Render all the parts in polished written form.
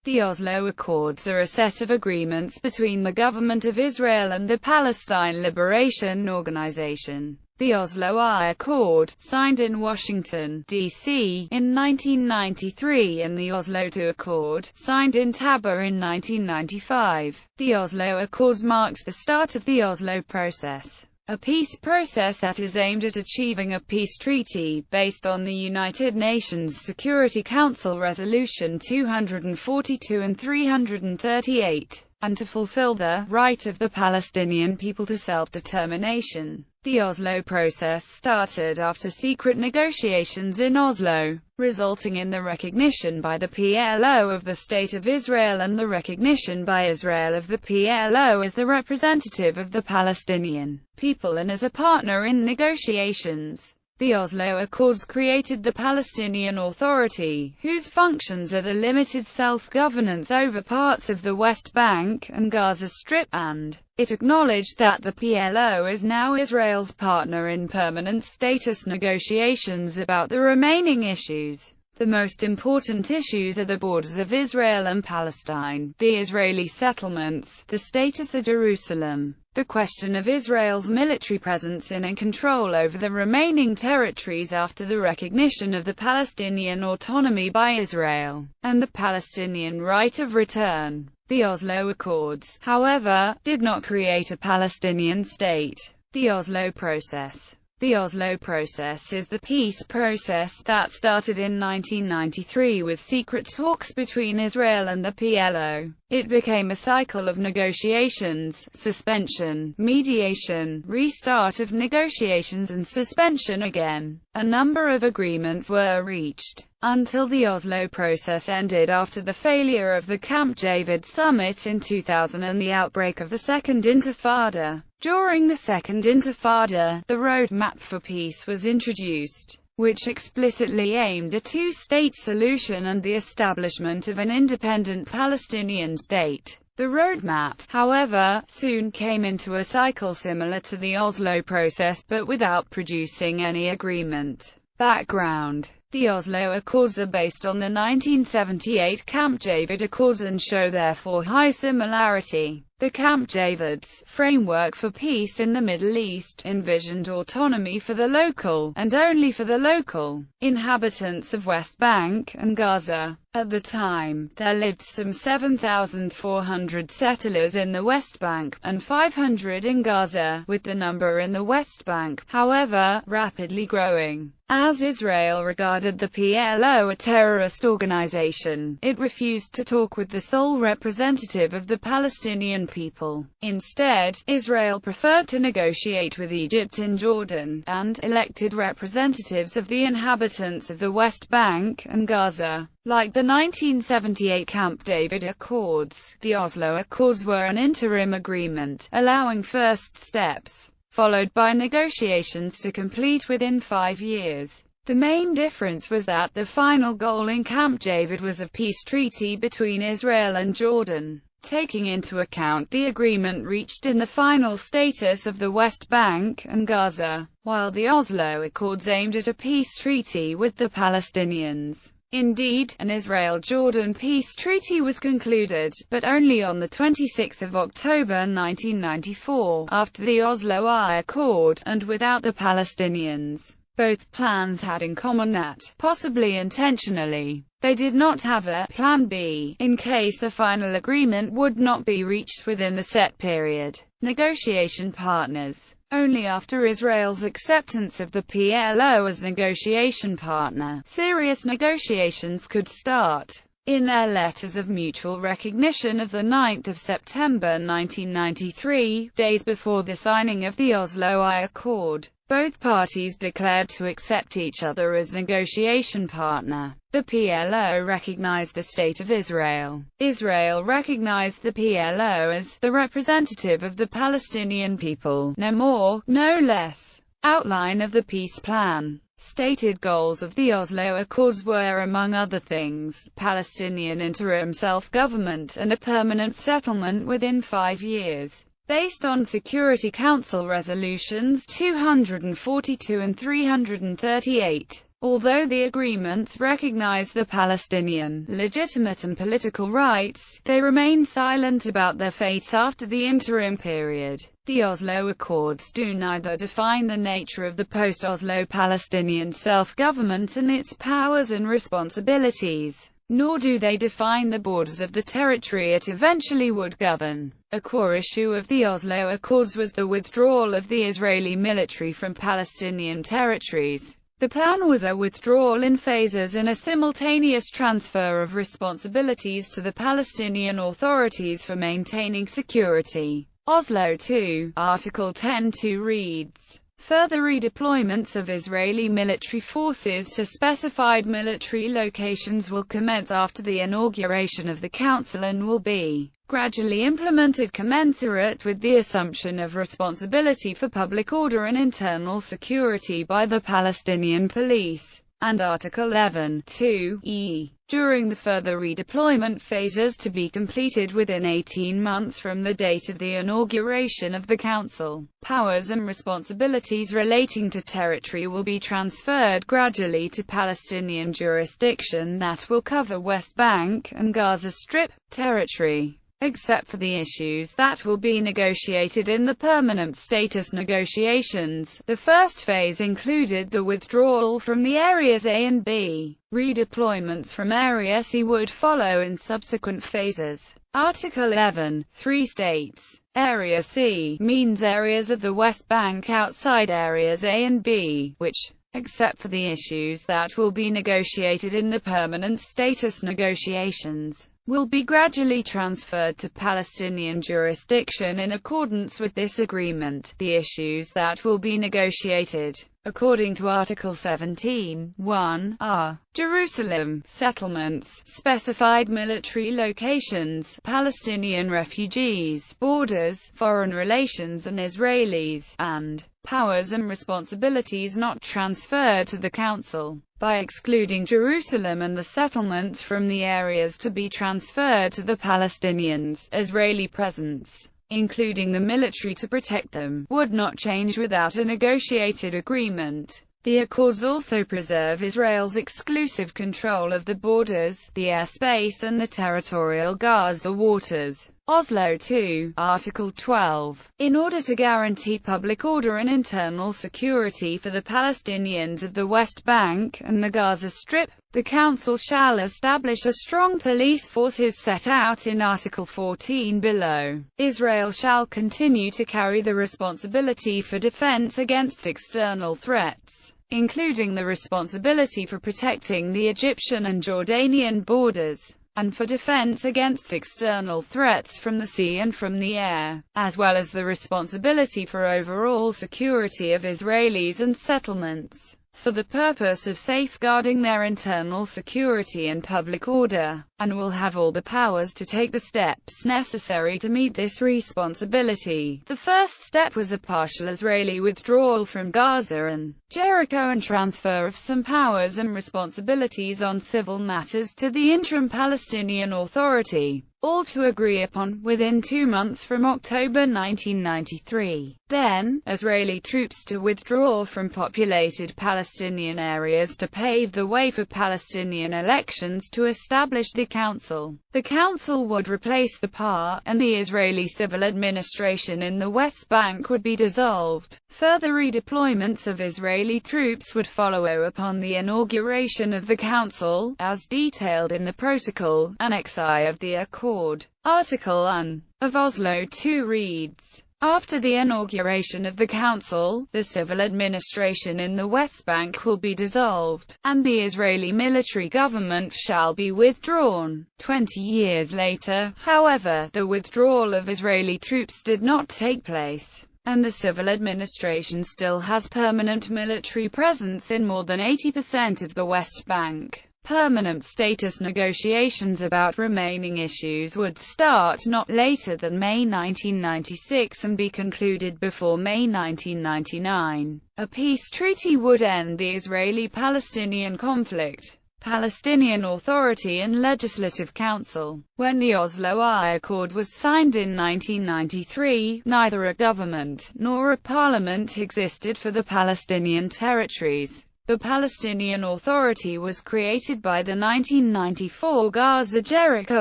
The Oslo Accords are a set of agreements between the government of Israel and the Palestine Liberation Organization. The Oslo Accord, signed in Washington, D.C., in 1993 and the Oslo II Accord, signed in Taba in 1995. The Oslo Accords marks the start of the Oslo process, a peace process that is aimed at achieving a peace treaty, based on the United Nations Security Council Resolution 242 and 338, and to fulfill the right of the Palestinian people to self-determination. The Oslo process started after secret negotiations in Oslo, resulting in the recognition by the PLO of the State of Israel and the recognition by Israel of the PLO as the representative of the Palestinian people and as a partner in negotiations. The Oslo Accords created the Palestinian Authority, whose functions are the limited self-governance over parts of the West Bank and Gaza Strip, and it acknowledged that the PLO is now Israel's partner in permanent status negotiations about the remaining issues. The most important issues are the borders of Israel and Palestine, the Israeli settlements, the status of Jerusalem, the question of Israel's military presence in and control over the remaining territories after the recognition of the Palestinian autonomy by Israel, and the Palestinian right of return. The Oslo Accords, however, did not create a Palestinian state. The Oslo process. The Oslo process is the peace process that started in 1993 with secret talks between Israel and the PLO. It became a cycle of negotiations, suspension, mediation, restart of negotiations and suspension again. A number of agreements were reached, until the Oslo process ended after the failure of the Camp David summit in 2000 and the outbreak of the Second Intifada. During the Second Intifada, the Roadmap for Peace was introduced, which explicitly aimed a two-state solution and the establishment of an independent Palestinian state. The roadmap, however, soon came into a cycle similar to the Oslo process but without producing any agreement. Background. The Oslo Accords are based on the 1978 Camp David Accords and show therefore high similarity. The Camp David's framework for peace in the Middle East envisioned autonomy for the local, and only for the local, inhabitants of West Bank and Gaza. At the time, there lived some 7,400 settlers in the West Bank, and 500 in Gaza, with the number in the West Bank, however, rapidly growing. As Israel regarded the PLO a terrorist organization, it refused to talk with the sole representative of the Palestinian people. Instead, Israel preferred to negotiate with Egypt and Jordan, and elected representatives of the inhabitants of the West Bank and Gaza. Like the 1978 Camp David Accords, the Oslo Accords were an interim agreement, allowing first steps, followed by negotiations to complete within 5 years. The main difference was that the final goal in Camp David was a peace treaty between Israel and Jordan, taking into account the agreement reached in the final status of the West Bank and Gaza, while the Oslo Accords aimed at a peace treaty with the Palestinians. Indeed, an Israel-Jordan peace treaty was concluded, but only on 26 October 1994, after the Oslo Accord, and without the Palestinians. Both plans had in common that, possibly intentionally, they did not have a Plan B, in case a final agreement would not be reached within the set period. Negotiation partners. Only after Israel's acceptance of the PLO as negotiation partner, serious negotiations could start. In their letters of mutual recognition of 9 September 1993, days before the signing of the Oslo Accord, both parties declared to accept each other as negotiation partner. The PLO recognized the State of Israel. Israel recognized the PLO as the representative of the Palestinian people. No more, no less. Outline of the peace plan. Stated goals of the Oslo Accords were, among other things, Palestinian interim self-government and a permanent settlement within 5 years. Based on Security Council Resolutions 242 and 338. Although the agreements recognize the Palestinian legitimate and political rights, they remain silent about their fate after the interim period. The Oslo Accords do neither define the nature of the post-Oslo Palestinian self-government and its powers and responsibilities, nor do they define the borders of the territory it eventually would govern. A core issue of the Oslo Accords was the withdrawal of the Israeli military from Palestinian territories. The plan was a withdrawal in phases and a simultaneous transfer of responsibilities to the Palestinian authorities for maintaining security. Oslo II, Article 10(2) reads, "Further redeployments of Israeli military forces to specified military locations will commence after the inauguration of the Council and will be gradually implemented commensurate with the assumption of responsibility for public order and internal security by the Palestinian police." And Article 11(2)(e). During the further redeployment phases to be completed within 18 months from the date of the inauguration of the Council, powers and responsibilities relating to territory will be transferred gradually to Palestinian jurisdiction that will cover West Bank and Gaza Strip territory, except for the issues that will be negotiated in the permanent status negotiations. The first phase included the withdrawal from the areas A and B. Redeployments from Area C would follow in subsequent phases. Article 11(3) states, Area C means areas of the West Bank outside areas A and B, which, except for the issues that will be negotiated in the permanent status negotiations, will be gradually transferred to Palestinian jurisdiction in accordance with this agreement. The issues that will be negotiated, according to Article 17(1), are Jerusalem, settlements, specified military locations, Palestinian refugees, borders, foreign relations and Israelis, and powers and responsibilities not transferred to the Council. By excluding Jerusalem and the settlements from the areas to be transferred to the Palestinians, Israeli presence, including the military to protect them, would not change without a negotiated agreement. The Accords also preserve Israel's exclusive control of the borders, the airspace and the territorial Gaza waters. Oslo II, Article 12. In order to guarantee public order and internal security for the Palestinians of the West Bank and the Gaza Strip, the Council shall establish a strong police force as set out in Article 14 below. Israel shall continue to carry the responsibility for defense against external threats, including the responsibility for protecting the Egyptian and Jordanian borders, and for defense against external threats from the sea and from the air, as well as the responsibility for overall security of Israelis and settlements, for the purpose of safeguarding their internal security and public order, and will have all the powers to take the steps necessary to meet this responsibility. The first step was a partial Israeli withdrawal from Gaza and Jericho and transfer of some powers and responsibilities on civil matters to the interim Palestinian Authority, all to agree upon within 2 months from October 1993. Then, Israeli troops to withdraw from populated Palestinian areas to pave the way for Palestinian elections to establish the Council. The Council would replace the PA, and the Israeli civil administration in the West Bank would be dissolved. Further redeployments of Israeli troops would follow upon the inauguration of the Council, as detailed in the Protocol, Annex I of the Accord. Article 1 of Oslo II reads, after the inauguration of the Council, the civil administration in the West Bank will be dissolved, and the Israeli military government shall be withdrawn. 20 years later, however, the withdrawal of Israeli troops did not take place, and the civil administration still has permanent military presence in more than 80% of the West Bank. Permanent status negotiations about remaining issues would start not later than May 1996 and be concluded before May 1999. A peace treaty would end the Israeli-Palestinian conflict. Palestinian Authority and Legislative Council. When the Oslo Accord was signed in 1993, neither a government nor a parliament existed for the Palestinian territories. The Palestinian Authority was created by the 1994 Gaza-Jericho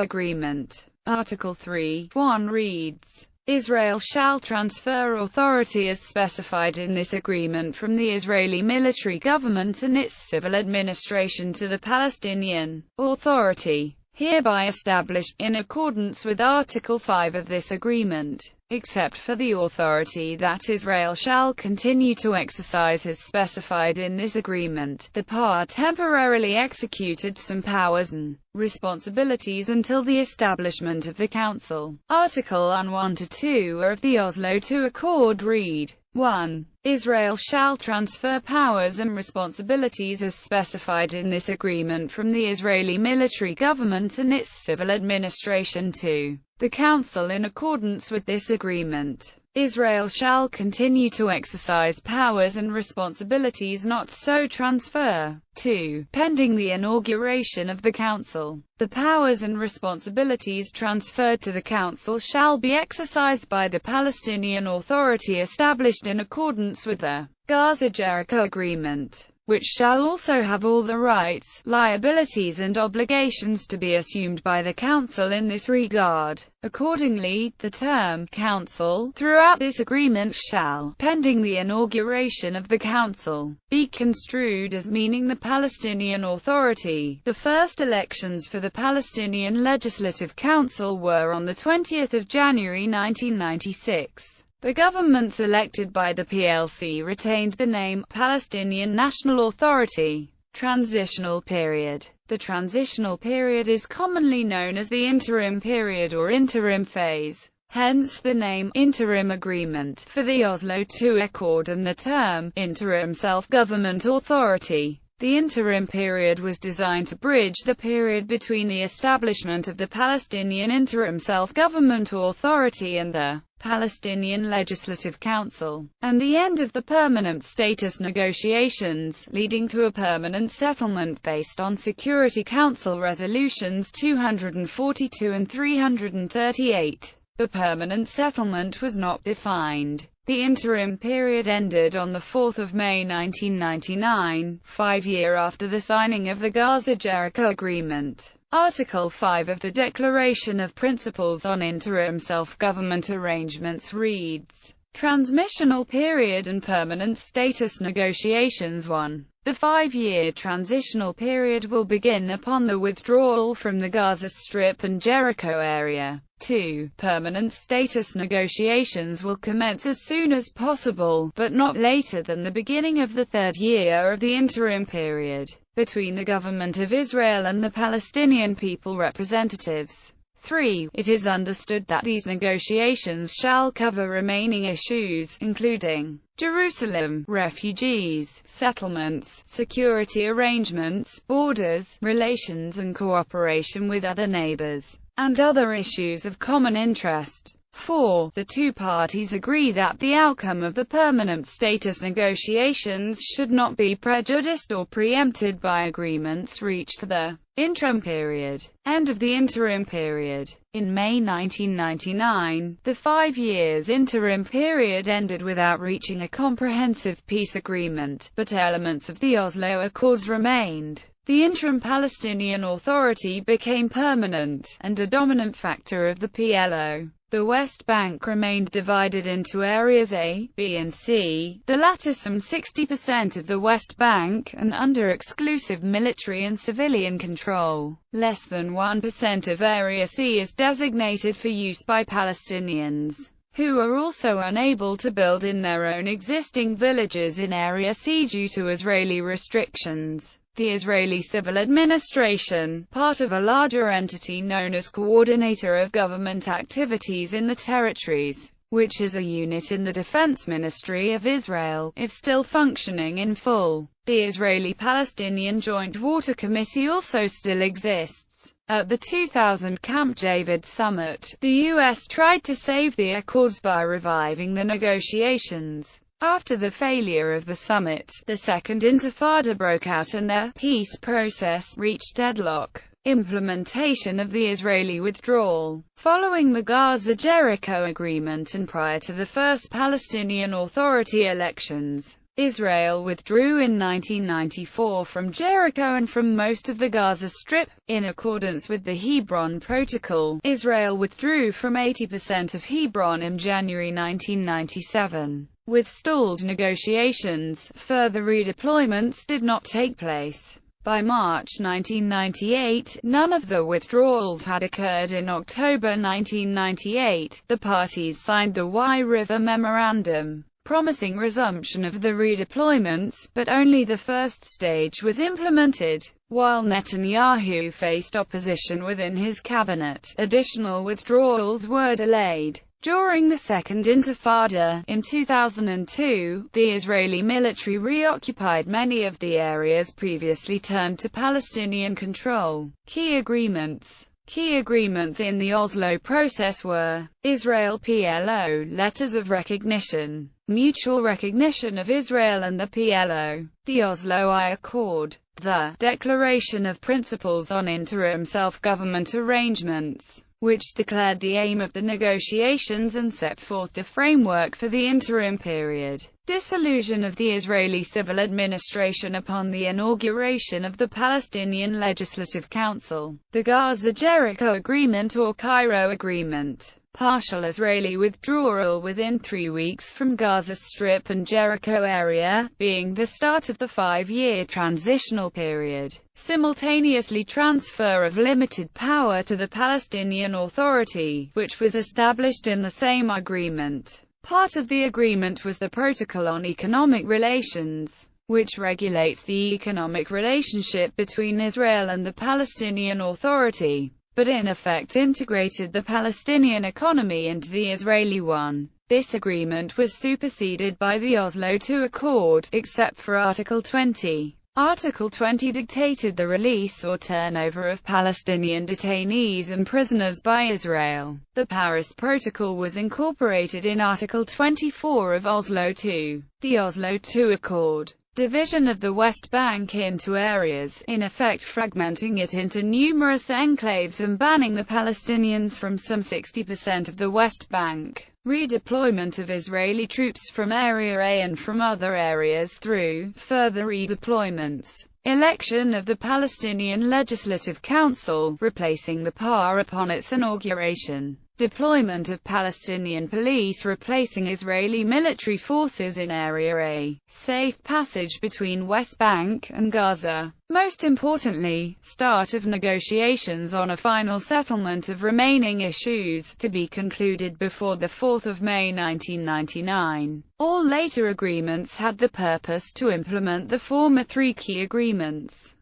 Agreement. Article 3.1 reads, Israel shall transfer authority as specified in this agreement from the Israeli military government and its civil administration to the Palestinian Authority, hereby established, in accordance with Article 5 of this agreement, except for the authority that Israel shall continue to exercise as specified in this agreement. The PA temporarily executed some powers and responsibilities until the establishment of the Council. Article 1-2 of the Oslo II Accord read, 1. Israel shall transfer powers and responsibilities as specified in this agreement from the Israeli military government and its civil administration to the Council in accordance with this agreement. Israel shall continue to exercise powers and responsibilities not so transfer. 2. Pending the inauguration of the Council, the powers and responsibilities transferred to the Council shall be exercised by the Palestinian Authority established in accordance with the Gaza-Jericho Agreement, which shall also have all the rights, liabilities and obligations to be assumed by the Council in this regard. Accordingly, the term Council throughout this agreement shall, pending the inauguration of the Council, be construed as meaning the Palestinian Authority. The first elections for the Palestinian Legislative Council were on the 20th of January 1996. The governments elected by the PLC retained the name Palestinian National Authority. Transitional Period. The transitional period is commonly known as the interim period or interim phase, hence the name Interim Agreement for the Oslo II Accord and the term Interim Self-Government Authority. The interim period was designed to bridge the period between the establishment of the Palestinian Interim Self-Government Authority and the Palestinian Legislative Council, and the end of the permanent status negotiations, leading to a permanent settlement based on Security Council Resolutions 242 and 338. The permanent settlement was not defined. The interim period ended on 4 May 1999, 5 years after the signing of the Gaza-Jericho Agreement. Article 5 of the Declaration of Principles on Interim Self-Government Arrangements reads, Transitional Period and Permanent Status Negotiations 1. The 5-year transitional period will begin upon the withdrawal from the Gaza Strip and Jericho area. 2. Permanent status negotiations will commence as soon as possible, but not later than the beginning of the 3rd year of the interim period, between the Government of Israel and the Palestinian people representatives. 3. It is understood that these negotiations shall cover remaining issues, including Jerusalem, refugees, settlements, security arrangements, borders, relations and cooperation with other neighbors, and other issues of common interest. 4. The two parties agree that the outcome of the permanent status negotiations should not be prejudiced or preempted by agreements reached for the interim period. End of the interim period. In May 1999, the 5 years interim period ended without reaching a comprehensive peace agreement, but elements of the Oslo Accords remained. The interim Palestinian Authority became permanent, and a dominant factor of the PLO. The West Bank remained divided into areas A, B and C, the latter some 60% of the West Bank, and under exclusive military and civilian control. Less than 1% of Area C is designated for use by Palestinians, who are also unable to build in their own existing villages in Area C due to Israeli restrictions. The Israeli civil administration, part of a larger entity known as Coordinator of Government Activities in the Territories, which is a unit in the Defense Ministry of Israel, is still functioning in full. The Israeli-Palestinian Joint Water Committee also still exists. At the 2000 Camp David summit, the U.S. tried to save the Accords by reviving the negotiations. After the failure of the summit, the Second Intifada broke out and the peace process reached deadlock. Implementation of the Israeli withdrawal. Following the Gaza-Jericho Agreement and prior to the first Palestinian Authority elections, Israel withdrew in 1994 from Jericho and from most of the Gaza Strip. In accordance with the Hebron Protocol, Israel withdrew from 80% of Hebron in January 1997. With stalled negotiations, further redeployments did not take place. By March 1998, none of the withdrawals had occurred. In October 1998, the parties signed the Wye River Memorandum, promising resumption of the redeployments, but only the first stage was implemented. While Netanyahu faced opposition within his cabinet, additional withdrawals were delayed. During the Second Intifada, in 2002, the Israeli military reoccupied many of the areas previously turned to Palestinian control. Key agreements in the Oslo process were: Israel-PLO letters of recognition, mutual recognition of Israel and the PLO, the Oslo Accord, the Declaration of Principles on Interim Self-Government Arrangements, which declared the aim of the negotiations and set forth the framework for the interim period. Dissolution of the Israeli civil administration upon the inauguration of the Palestinian Legislative Council. The Gaza-Jericho Agreement or Cairo Agreement. Partial Israeli withdrawal within 3 weeks from Gaza Strip and Jericho area, being the start of the 5-year transitional period. Simultaneously transfer of limited power to the Palestinian Authority, which was established in the same agreement. Part of the agreement was the Protocol on Economic Relations, which regulates the economic relationship between Israel and the Palestinian Authority, but in effect integrated the Palestinian economy into the Israeli one. This agreement was superseded by the Oslo Accord, except for Article 20. Article 20 dictated the release or turnover of Palestinian detainees and prisoners by Israel. The Paris Protocol was incorporated in Article 24 of Oslo II. The Oslo II Accord. Division of the West Bank into areas, in effect fragmenting it into numerous enclaves and banning the Palestinians from some 60% of the West Bank. Redeployment of Israeli troops from Area A and from other areas through further redeployments. Election of the Palestinian Legislative Council, replacing the PA upon its inauguration. Deployment of Palestinian police replacing Israeli military forces in Area A. Safe passage between West Bank and Gaza. Most importantly, start of negotiations on a final settlement of remaining issues, to be concluded before the 4th of May 1999. All later agreements had the purpose to implement the former 3 key agreements.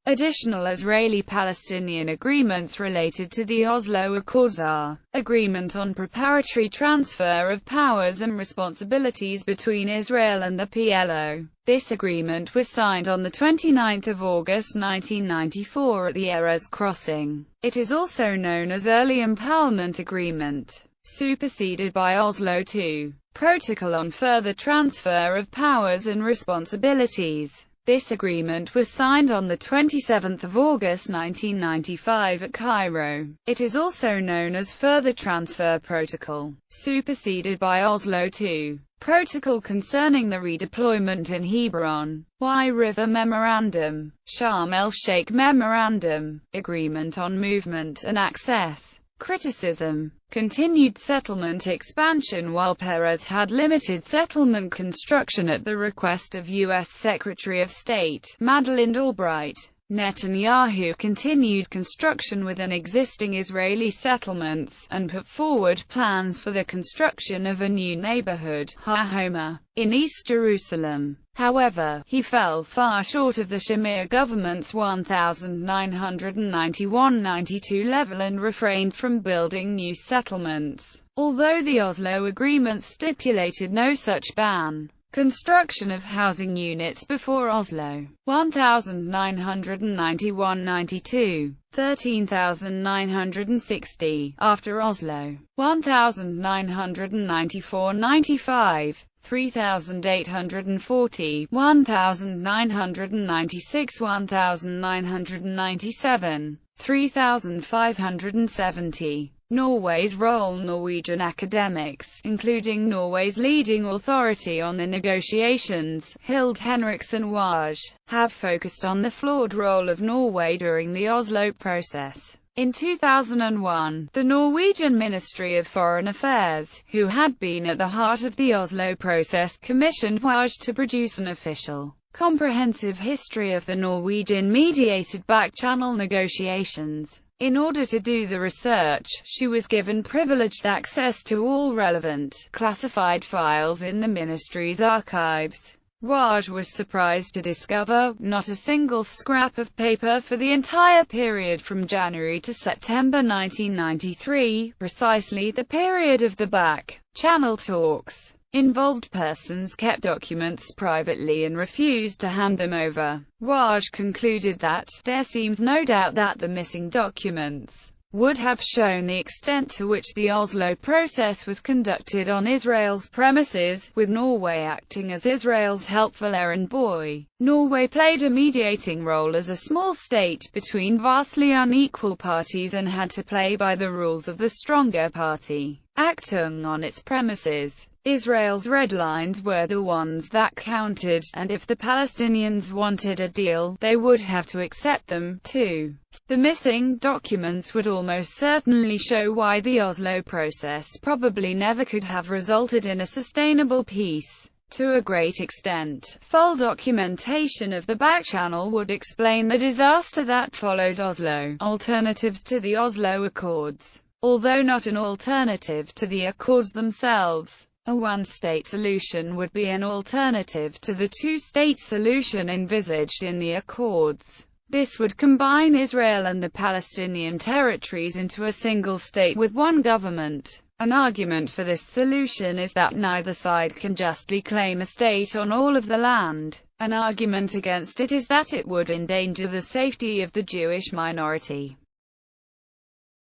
Additional Israeli-Palestinian agreements related to the Oslo Accords are: Agreement on Preparatory Transfer of Powers and Responsibilities between Israel and the PLO. This agreement was signed on 29 August 1994 at the Erez Crossing. It is also known as Early Empowerment Agreement. Superseded by Oslo II. Protocol on Further Transfer of Powers and Responsibilities. This agreement was signed on 27 August 1995 at Cairo. It is also known as Further Transfer Protocol. Superseded by Oslo II. Protocol concerning the redeployment in Hebron. Wye River Memorandum. Sharm el-Sheikh Memorandum. Agreement on Movement and Access. Criticism. Continued settlement expansion. While Perez had limited settlement construction at the request of U.S. Secretary of State Madeleine Albright, Netanyahu continued construction within existing Israeli settlements, and put forward plans for the construction of a new neighborhood, HaHoma, in East Jerusalem. However, he fell far short of the Shamir government's 1991-92 level and refrained from building new settlements, although the Oslo Agreement stipulated no such ban. Construction of housing units before Oslo. 1991-92, 13,960, after Oslo. 1994-95, 3,840, 1,996, 1,997, 3,570. Norway's role. Norwegian academics, including Norway's leading authority on the negotiations, Hilde Henriksen-Waj, have focused on the flawed role of Norway during the Oslo process. In 2001, the Norwegian Ministry of Foreign Affairs, who had been at the heart of the Oslo process, commissioned Waj to produce an official, comprehensive history of the Norwegian-mediated back-channel negotiations. In order to do the research, she was given privileged access to all relevant, classified files in the ministry's archives. Waj was surprised to discover not a single scrap of paper for the entire period from January to September 1993, precisely the period of the back-channel talks. Involved persons kept documents privately and refused to hand them over. Waj concluded that, there seems no doubt that the missing documents would have shown the extent to which the Oslo process was conducted on Israel's premises, with Norway acting as Israel's helpful errand boy. Norway played a mediating role as a small state between vastly unequal parties and had to play by the rules of the stronger party, acting on its premises. Israel's red lines were the ones that counted, and if the Palestinians wanted a deal, they would have to accept them, too. The missing documents would almost certainly show why the Oslo process probably never could have resulted in a sustainable peace. To a great extent, full documentation of the back-channel would explain the disaster that followed Oslo. Alternatives to the Oslo Accords. Although not an alternative to the Accords themselves, a one-state solution would be an alternative to the two-state solution envisaged in the Accords. This would combine Israel and the Palestinian territories into a single state with one government. An argument for this solution is that neither side can justly claim a state on all of the land. An argument against it is that it would endanger the safety of the Jewish minority.